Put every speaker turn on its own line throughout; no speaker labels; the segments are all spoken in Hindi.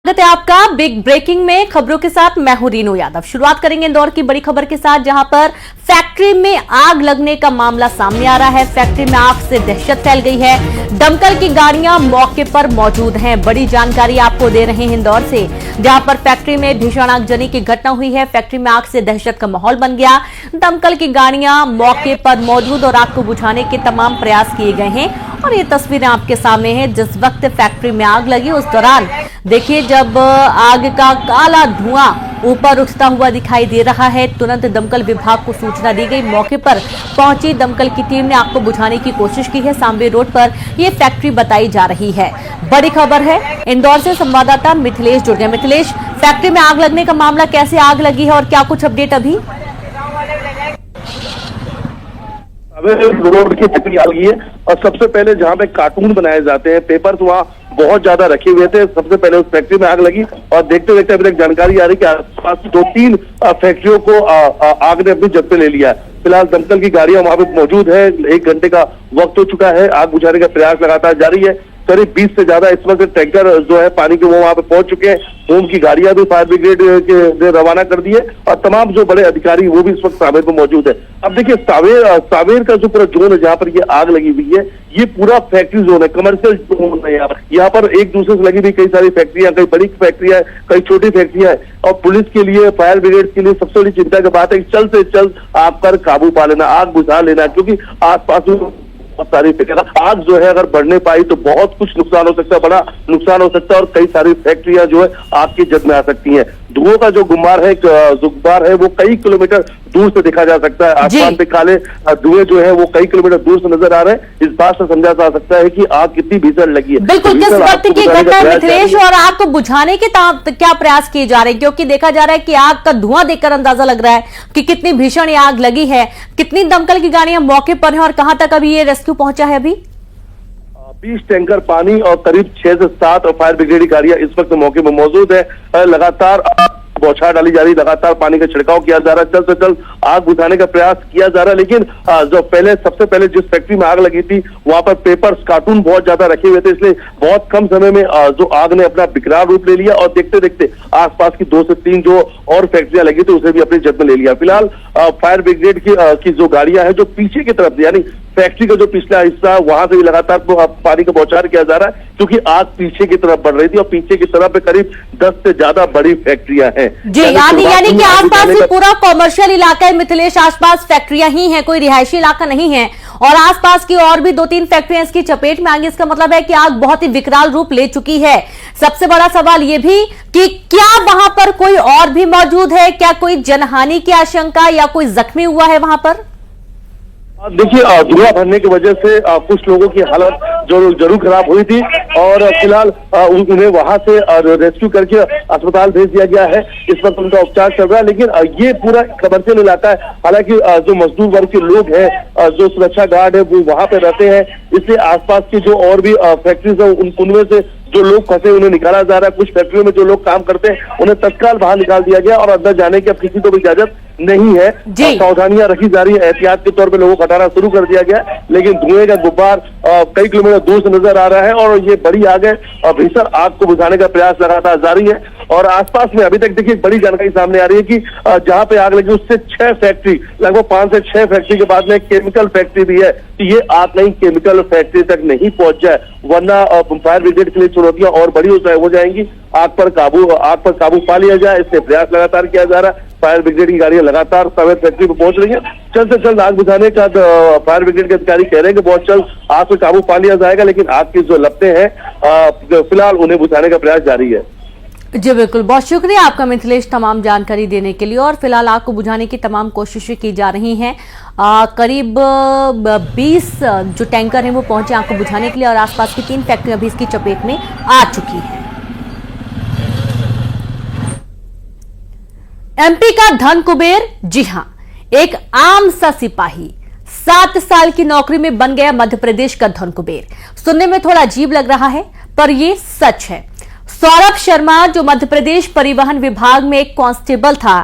स्वागत है आपका बिग ब्रेकिंग में। खबरों के साथ मैं हूं रीनू यादव। शुरुआत करेंगे इंदौर की बड़ी खबर के साथ, जहां पर फैक्ट्री में आग लगने का मामला सामने आ रहा है। फैक्ट्री में आग से दहशत फैल गई है। दमकल की गाड़ियां मौके पर मौजूद हैं। बड़ी जानकारी आपको दे रहे हैं इंदौर से, जहां पर फैक्ट्री में भीषण आगजनी की घटना हुई है। फैक्ट्री में आग से दहशत का माहौल बन गया। दमकल की गाड़ियां मौके पर मौजूद और आग को बुझाने के तमाम प्रयास किए गए हैं। और ये तस्वीरें आपके सामने हैं। जिस वक्त फैक्ट्री में आग लगी उस दौरान देखिए, जब आग का काला धुआं ऊपर उठता हुआ दिखाई दे रहा है, तुरंत दमकल विभाग को सूचना दी गई। मौके पर पहुंची दमकल की टीम ने आग को बुझाने की कोशिश की है। सांबे रोड पर यह फैक्ट्री बताई जा रही है। बड़ी खबर है, इंदौर से संवाददाता मिथिलेश जुड़ गए। मिथिलेश, फैक्ट्री में आग लगने का मामला, कैसे आग लगी है और क्या कुछ अपडेट अभी?
रोड की फैक्ट्री आ गई है और सबसे पहले जहाँ पे कार्टून बनाए जाते हैं, पेपर्स, वहाँ बहुत ज्यादा रखे हुए थे। सबसे पहले उस फैक्ट्री में आग लगी और देखते देखते अभी तक जानकारी आ रही है कि आसपास 2-3 फैक्ट्रियों को आग ने अपनी जद पे ले लिया है। फिलहाल दमकल की गाड़ियां वहां पे मौजूद है। 1 घंटे का वक्त हो चुका है। आग बुझाने का प्रयास लगातार जारी है। करीब 20 से ज्यादा इस वक्त टैंकर जो है पानी के, वो वहां पे पहुंच चुके हैं। होम की गाड़ियां भी फायर ब्रिगेड के रवाना कर दी है और तमाम जो बड़े अधिकारी वो भी इस वक्त सावेर में मौजूद है। अब देखिए, सावेर का जो पूरा जोन है जहाँ पर ये आग लगी हुई है, ये पूरा फैक्ट्री जोन है, कमर्शियल जोन है। यहाँ पर एक दूसरे से लगी हुई कई सारी फैक्ट्रियां, कई बड़ी फैक्ट्रियां, कई छोटी फैक्ट्रियां है। और पुलिस के लिए, फायर ब्रिगेड के लिए सबसे बड़ी चिंता की बात है कि जल्द से जल्द आग पर काबू पा लेना, आग बुझा लेना, क्योंकि आसपास सारी आग जो है अगर बढ़ने पाई तो बहुत कुछ नुकसान हो सकता है, बड़ा नुकसान हो सकता है और कई सारी फैक्ट्रियां जो है आग की जद में आ सकती हैं। धुओं का जो गुब्बार है वो कई किलोमीटर दूर से देखा जा सकता है। आसमान पे काले धुएं जो है वो कई किलोमीटर दूर से नजर आ रहे हैं। इस बात से समझा जा सकता है कि आग कितनी भीषण लगी है।
बिल्कुल, किस वक्त की घटना है मिथिलेश, और आग को बुझाने के क्या प्रयास किए जा रहे हैं? क्योंकि देखा जा रहा है कि आग का धुआं देखकर अंदाजा लग रहा है कि कितनी भीषण ये आग लगी है। कितनी दमकल की गाड़ियां मौके पर है और कहां तक अभी ये रेस्क्यू पहुंचा है? अभी
20 टैंकर पानी और करीब 6 से 7 फायर ब्रिगेड की गाड़ियां इस वक्त मौके पर मौजूद है। लगातार बौछार डाली जा रही, लगातार पानी का छिड़काव किया जा रहा है, जल्द से जल्द आग बुझाने का प्रयास किया जा रहा है। लेकिन जो सबसे पहले जिस फैक्ट्री में आग लगी थी वहां पर पेपर्स, कार्टून बहुत ज्यादा रखे हुए थे, इसलिए बहुत कम समय में जो आग ने अपना विकराल रूप ले लिया और देखते देखते आसपास की 2 से 3 जो और फैक्ट्रियां लगी थी उसे भी अपनी जद में ले लिया। फिलहाल फायर ब्रिगेड की जो गाड़ियां हैं, जो पीछे की तरफ, यानी फैक्ट्री का जो पिछला हिस्सा, वहां से भी लगातार पानी का बौछार किया जा रहा है, क्योंकि आग पीछे की तरफ बढ़ रही थी और पीछे की तरफ पे करीब 10 से ज्यादा बड़ी फैक्ट्रियां हैं।
जी, यानी कि आसपास ही पूरा कॉमर्शियल इलाका है मिथिलेश, आसपास फैक्ट्रियां ही हैं, कोई रिहायशी इलाका नहीं है। और आसपास की और भी 2-3 फैक्ट्रियां इसकी चपेट में आ गई। इसका मतलब है कि आग बहुत ही विकराल रूप ले चुकी है। सबसे बड़ा सवाल यह भी कि क्या वहां पर कोई और भी मौजूद है? क्या कोई जनहानि की आशंका या कोई जख्मी हुआ है वहां पर?
देखिए, धुआं भरने की वजह से कुछ लोगों की हालत जो जरूर खराब हुई थी और फिलहाल उन्हें वहां से रेस्क्यू करके अस्पताल भेज दिया गया है। इस वक्त उनका उपचार चल रहा है। लेकिन ये पूरा कमर्शियल इलाका है। हालांकि जो मजदूर वर्ग के लोग हैं, जो सुरक्षा गार्ड है, वो वहां पे रहते हैं, इसलिए आसपास की जो और भी फैक्ट्रीज है उनमें से जो लोग फंसे उन्हें निकाला जा रहा है। कुछ फैक्ट्रियों में जो लोग काम करते हैं उन्हें तत्काल बाहर निकाल दिया गया और अंदर जाने की अब किसी को भी इजाजत नहीं है। सावधानियां रखी जा रही है, एहतियात के तौर पे लोगों को हटाना शुरू कर दिया गया है। लेकिन धुएं का गुब्बार कई किलोमीटर दूर से नजर आ रहा है और ये बड़ी आग है और भीषण आग को बुझाने का प्रयास लगातार जारी है। और आसपास में अभी तक देखिए बड़ी जानकारी सामने आ रही है कि जहां पे आग लगी उससे 6 फैक्ट्री, लगभग 5 से 6 फैक्ट्री के बाद में केमिकल फैक्ट्री भी है। तो ये आग कहीं केमिकल फैक्ट्री तक नहीं पहुंच जाए, वरना फायर ब्रिगेड के लिए चुनौतियां और बड़ी हो जाएंगी। आग पर काबू पा लिया जाए, इससे प्रयास लगातार किया जा रहा है। फायर ब्रिगेड की गाड़ियां लगातार सावेर फैक्ट्री पर पहुंच रही है। जल्द से जल्द आग बुझाने का फायर ब्रिगेड के अधिकारी कह रहे हैं कि बहुत जल्द आग पर काबू पा लिया जाएगा। लेकिन आग की जो लपटें हैं फिलहाल उन्हें बुझाने का प्रयास जारी है।
जी बिल्कुल, बहुत शुक्रिया आपका मिथिलेश तमाम जानकारी देने के लिए। और फिलहाल आग को बुझाने की तमाम कोशिशें की जा रही हैं। करीब 20 जो टैंकर हैं वो पहुंचे आग को बुझाने के लिए और आसपास की 3 फैक्ट्रियां भी इसकी चपेट में आ चुकी हैं। एमपी का धन कुबेर, जी हां, एक आम सा सिपाही 7 साल की नौकरी में बन गया मध्य प्रदेश का धन कुबेर। सुनने में थोड़ा अजीब लग रहा है पर यह सच है। सौरभ शर्मा जो मध्य प्रदेश परिवहन विभाग में एक कांस्टेबल था,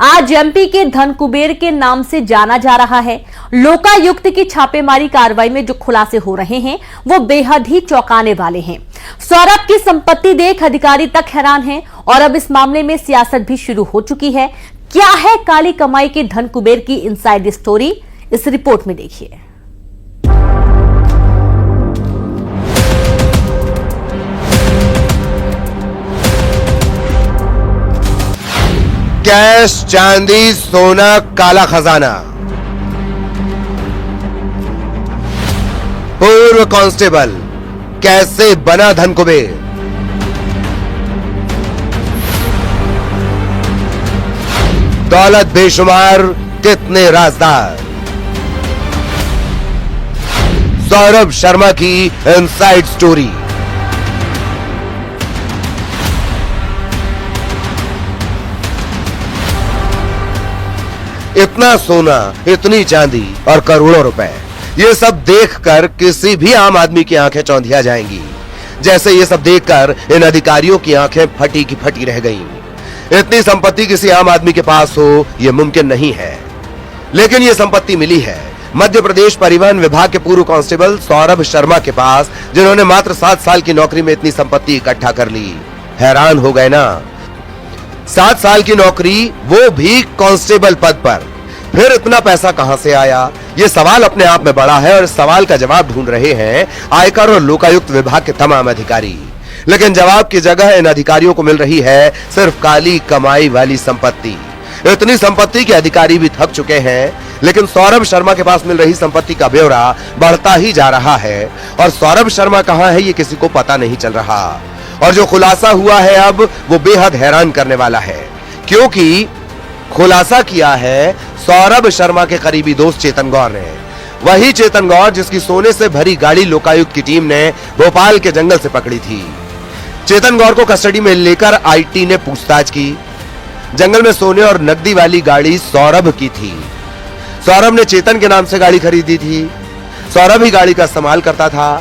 आज एमपी के धन कुबेर के नाम से जाना जा रहा है। लोकायुक्त की छापेमारी कार्रवाई में जो खुलासे हो रहे हैं वो बेहद ही चौंकाने वाले हैं। सौरभ की संपत्ति देख अधिकारी तक हैरान हैं और अब इस मामले में सियासत भी शुरू हो चुकी है। क्या है काली कमाई के धन कुबेर की इनसाइड स्टोरी, इस रिपोर्ट में देखिए।
कैश, चांदी, सोना, काला खजाना। पूर्व कांस्टेबल कैसे बना धन कुबेर? दौलत बेशुमार, कितने राजदार। सौरभ शर्मा की इनसाइड स्टोरी। इतना सोना, इतनी चांदी और करोड़ों रुपए, ये सब देखकर किसी भी आम आदमी की आंखें चौंधिया जाएंगी। जैसे ये सब देखकर इन अधिकारियों की आंखें फटी की फटी रह गईं। इतनी संपत्ति किसी आम आदमी के पास हो, यह मुमकिन नहीं है, लेकिन यह संपत्ति मिली है मध्य प्रदेश परिवहन विभाग के पूर्व कांस्टेबल सौरभ शर्मा के पास, जिन्होंने मात्र 7 साल की नौकरी में इतनी संपत्ति इकट्ठा कर ली। हैरान हो गए ना? 7 साल की नौकरी, वो भी कांस्टेबल पद पर, फिर इतना पैसा कहां से आया? ये सवाल अपने आप में बड़ा है और इस सवाल का जवाब ढूंढ रहे हैं आयकर और लोकायुक्त विभाग के तमाम अधिकारी। लेकिन जवाब की जगह इन अधिकारियों को मिल रही है सिर्फ काली कमाई वाली संपत्ति। इतनी संपत्ति के अधिकारी भी थक चुके हैं, लेकिन सौरभ शर्मा के पास मिल रही संपत्ति का ब्यौरा बढ़ता ही जा रहा है और सौरभ शर्मा कहां है ये किसी को पता नहीं चल रहा। और जो खुलासा हुआ है अब, वो बेहद हैरान करने वाला है, क्योंकि खुलासा किया है सौरभ शर्मा के करीबी दोस्त चेतन गौर ने। वही चेतन गौर जिसकी सोने से भरी गाड़ी लोकायुक्त की टीम ने भोपाल के जंगल से पकड़ी थी। चेतन गौर को कस्टडी में लेकर आईटी ने पूछताछ की। जंगल में सोने और नकदी वाली गाड़ी सौरभ की थी। सौरभ ने चेतन के नाम से गाड़ी खरीदी थी। सौरभ ही गाड़ी का इस्तेमाल करता था।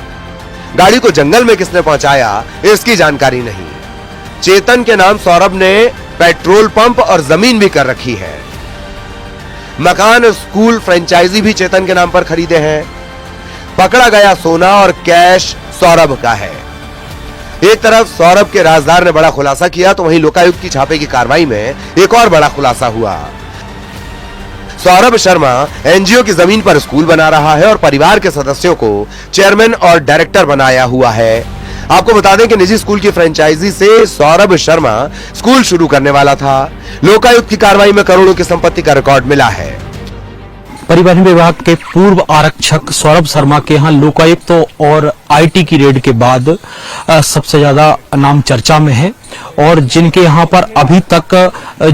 गाड़ी को जंगल में किसने पहुंचाया, इसकी जानकारी नहीं। चेतन के नाम सौरभ ने पेट्रोल पंप और जमीन भी कर रखी है। मकान, स्कूल, फ्रेंचाइजी भी चेतन के नाम पर खरीदे हैं। पकड़ा गया सोना और कैश सौरभ का है। एक तरफ सौरभ के राजदार ने बड़ा खुलासा किया, तो वहीं लोकायुक्त की छापे की कार्रवाई में एक और बड़ा खुलासा हुआ। सौरभ शर्मा एनजीओ की जमीन पर स्कूल बना रहा है और परिवार के सदस्यों को चेयरमैन और डायरेक्टर बनाया हुआ है। आपको बता दें कि निजी स्कूल की फ्रेंचाइजी से सौरभ शर्मा स्कूल शुरू करने वाला था। लोकायुक्त की कार्रवाई में करोड़ों की संपत्ति का रिकॉर्ड मिला है।
परिवहन विभाग के पूर्व आरक्षक सौरभ शर्मा के यहाँ लोकायुक्त और आईटी की रेड के बाद सबसे ज्यादा नाम चर्चा में है और जिनके यहाँ पर अभी तक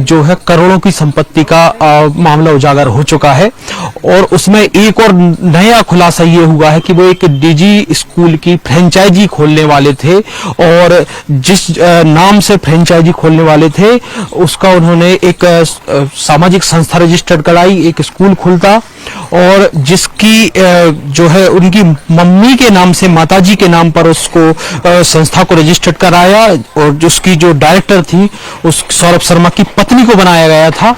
जो है करोड़ों की संपत्ति का मामला उजागर हो चुका है। और उसमें एक और नया खुलासा ये हुआ है कि वो एक निजी स्कूल की फ्रेंचाइजी खोलने वाले थे और जिस नाम से फ्रेंचाइजी खोलने वाले थे उसका उन्होंने एक सामाजिक संस्था रजिस्टर्ड कराई, एक स्कूल खुलता और जिसकी जो है उनकी मम्मी के नाम से, माताजी के नाम पर उसको संस्था को रजिस्टर्ड कराया और जिसकी जो डायरेक्टर थी उस सौरभ शर्मा की पत्नी को बनाया गया था।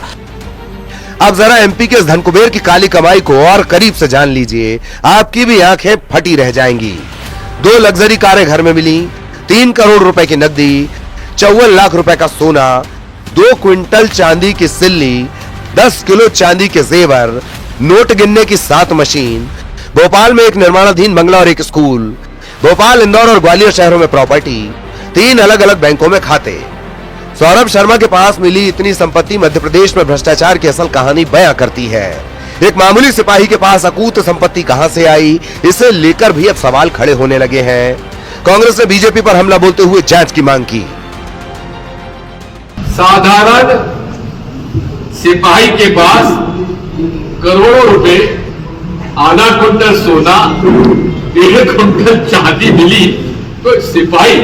अब जरा एमपी के इस धन कुबेर की काली कमाई को और करीब से जान लीजिए, आपकी भी आंखें फटी रह जाएंगी। 2 लग्जरी कारें घर में मिली, 3 करोड़ रुपए की नकदी, 54 लाख रुपए का सोना, 2 क्विंटल चांदी की सिल्ली, 10 किलो चांदी के जेवर, नोट गिनने की 7 मशीन, भोपाल में एक निर्माणाधीन बंगला और एक स्कूल, भोपाल, इंदौर और ग्वालियर शहरों में प्रॉपर्टी, 3 अलग अलग बैंकों में खाते। सौरभ शर्मा के पास मिली इतनी संपत्ति मध्य प्रदेश में भ्रष्टाचार की असल कहानी बयां करती है। एक मामूली सिपाही के पास अकूत संपत्ति कहां से आई, इसे लेकर भी अब सवाल खड़े होने लगे हैं। कांग्रेस ने बीजेपी पर हमला बोलते हुए जांच की मांग की।
साधारण सिपाही के पास करोड़ों रुपए, आधा कुंटल सोना, 1.5 कुंटल चांदी मिली, तो सिपाही,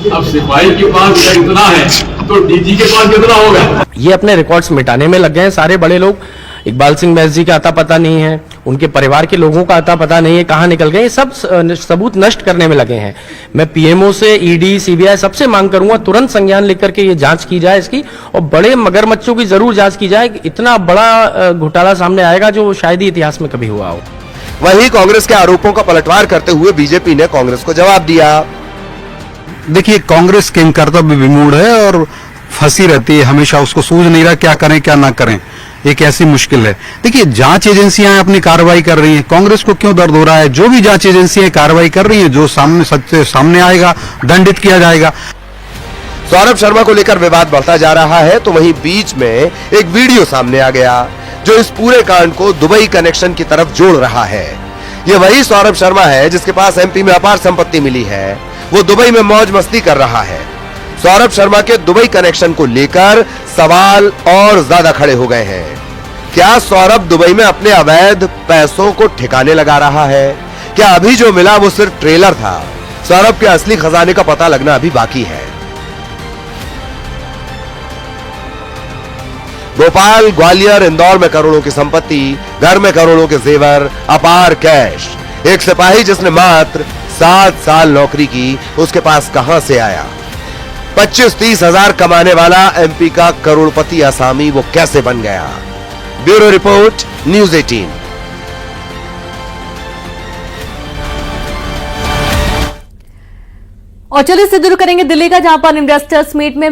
अब सिपाही के पास इतना है तो डीजी के पास कितना होगा?
ये अपने रिकॉर्ड्स मिटाने में लग गए हैं सारे बड़े लोग। इकबाल सिंह महज जी का अता पता नहीं है, उनके परिवार के लोगों का अता पता नहीं है, कहां निकल गए, ये सब सबूत नष्ट करने में लगे हैं। मैं पीएमओ से, ईडी, सीबीआई सबसे मांग करूंगा तुरंत संज्ञान लेकर के ये जांच की जाए इसकी, और बड़े मगरमच्छों की जरूर जांच की जाए। इतना बड़ा घोटाला सामने आएगा जो शायद ही इतिहास में कभी हुआ हो।
वहीं कांग्रेस के आरोपों का पलटवार करते हुए बीजेपी ने कांग्रेस को जवाब दिया।
देखिए, कांग्रेस किंग कर्तव्य विमूढ़ है और फंसी रहती है हमेशा, उसको सूझ नहीं रहा क्या करें क्या ना करें, एक ऐसी मुश्किल है। देखिए, जांच एजेंसियां अपनी कार्रवाई कर रही हैं, कांग्रेस को क्यों दर्द हो रहा है? जो भी जांच एजेंसियां कार्रवाई कर रही हैं, जो सामने सत्य सामने आएगा दंडित किया जाएगा।
सौरभ शर्मा को लेकर विवाद बढ़ता जा रहा है तो वहीं बीच में एक वीडियो सामने आ गया जो इस पूरे कांड को दुबई कनेक्शन की तरफ जोड़ रहा है। ये वही सौरभ शर्मा है जिसके पास एमपी में अपार संपत्ति मिली है, वो दुबई में मौज मस्ती कर रहा है। सौरभ शर्मा के दुबई कनेक्शन को लेकर सवाल और ज्यादा खड़े हो गए हैं। क्या सौरभ दुबई में अपने अवैध पैसों को ठिकाने लगा रहा है? क्या अभी जो मिला वो सिर्फ ट्रेलर था? सौरभ के असली खजाने का पता लगना अभी बाकी है। भोपाल, ग्वालियर, इंदौर में करोड़ों की संपत्ति, घर में करोड़ों के जेवर, अपार कैश। एक सिपाही जिसने मात्र 7 साल नौकरी की, उसके पास कहां से आया? 25-30 हजार कमाने वाला एमपी का करोड़पति आसामी वो कैसे बन गया? Bureau report, news 18।
और चलिए सिद्धू करेंगे दिल्ली का, जहां पर इन्वेस्टर्स मीट में